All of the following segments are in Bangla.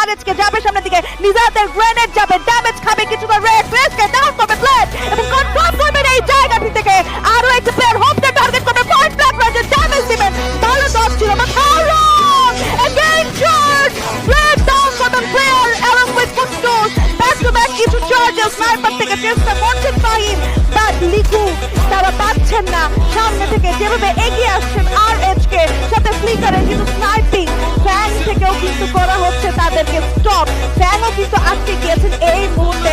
আরএচকে যাবে সামনের দিকে, নিজাতের গ্রেনেড যাবে, ড্যামেজ খাবে কিছুটা, রেড ফেসকে ডাউন করবে প্লেট এবং কনফার্ম করবেন এই জায়গাটি থেকে আরো একটা প্লেয়ার হোপকে টার্গেট করবে, পয়েন্ট ব্ল্যাক রয়েছে, ড্যামেজ দিবেন, ভালো ডট ছিল but again charge, red down button player along with Kutos, back to back কিছু চার্জেস স্নাইপার থেকে চেষ্টা করছেন ফাহিম, বাট লিকু তারা পাচ্ছেন না সামনে থেকে যেভাবে এগিয়ে আসছেন আরএচকে সাথে ফ্লিকারের কিন্তু স্নাইপিং ফ্যাং থেকেও কিন্তু করা হচ্ছে তাদেরকে স্টপ, ফ্যাংও কিন্তু আটকে গিয়েছেন এই মুহূর্তে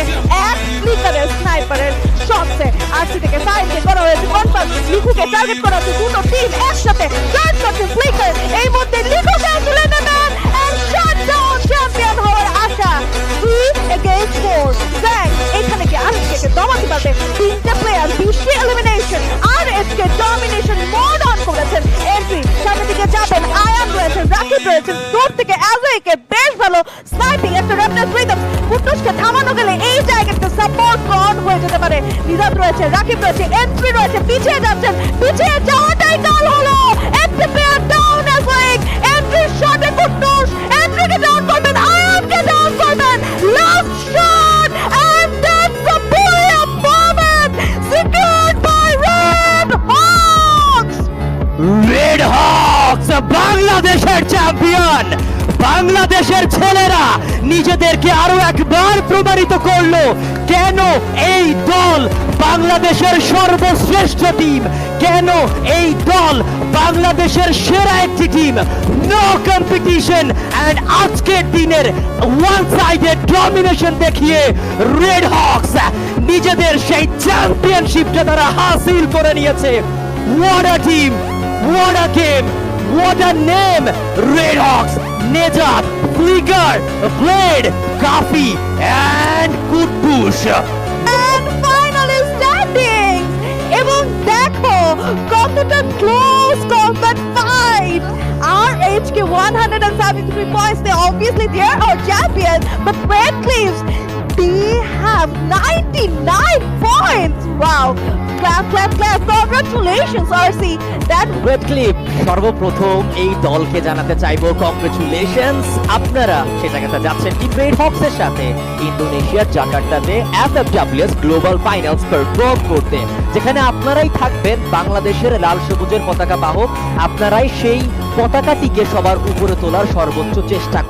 এক ফ্লিকারের স্নাইপারের শটসে, আরসি থেকে ফাহিমকে করা হয়েছে কনফার্ম, লিকুকে টার্গেট করা হচ্ছে, দুটো টিম একসাথে চার্জ করছে, ফ্লিকার এই মুহূর্তে লিকুকে তুলে নেবেন এন্ড শাট ডাউন চ্যাম্পিয়ন হওয়ার আশা 3 against 4, ফ্যাং এখানে কি আরএচকে দমাতে পারবে, তিনটা player 20 elimination, আরএচকে domination mode on করেছেন, এন্ট্রি সামনের দিকে যাবেন, আয়ান রয়েছেন, রাকিব রয়েছেন, দূর থেকে অ্যাজয়কে বেশ ভালো স্নাইপিং, একটা রেফারেন্স রিদম, কুটুসকে থামানো গেলে এই জায়গাটা সাপোর্ট অন হয়ে যেতে পারে, নিজাত রয়েছে, রাকিব রয়েছে, এন্ট্রি রয়েছে, পিছিয়ে যাচ্ছেন, পিছিয়ে যাওয়াটাই কাল হলো, একটা প্লেয়ার ডাউন অ্যাজয়, এন্ট্রি শটে কুটুস, এন্ট্রিকে ডাউন করবেন, আয়ানকে ডাউন করবেন, last shot and that's a brilliant moment secured by Red Hawks! Red Hawks বাংলাদেশের চ্যাম্পিয়ন। বাংলাদেশের ছেলেরা নিজেদেরকে আরো একবার প্রমাণিত করলো কেন এই দল বাংলাদেশের সর্বশ্রেষ্ঠ টিম, কেন এই দল বাংলাদেশের সেরা একটি টিম। নো কম্পিটিশন এন্ড আজকের দিনের ওয়ান সাইডেড ডমিনেশন দেখিয়ে রেড হকস নিজেদের সেই চ্যাম্পিয়নশিপটা তারা হাসিল করে নিয়েছে। What a team! What a game! What a name! Red Hawks, Nejat, Flicker, Blade, Kafi, and Kutbush. And finally standing এবং দেখো কতটা close combat fight, আরএচকে 173 points, they obviously they are our champions, but Red Cliffs they have 99 points. Wow, clap clap clap, congratulations RC, that red clip সর্বপ্রথম এই দলকে জানাতে চাইবো কংগ্রেচুলেশনস। আপনারা সে জায়গাতে যাচ্ছেন টিম রেড হকসের সাথে ইন্দোনেশিয়ার জাকার্তাতে এফএফডব্লিউএস গ্লোবাল ফাইনালস পারফর্ম করতে, যেখানে আপনারাই থাকবেন বাংলাদেশের লাল সবুজের পতাকা বাহক, আপনারাই সেই পতাকাটিকে সবার উপরে তোলার সর্বোচ্চ চেষ্টা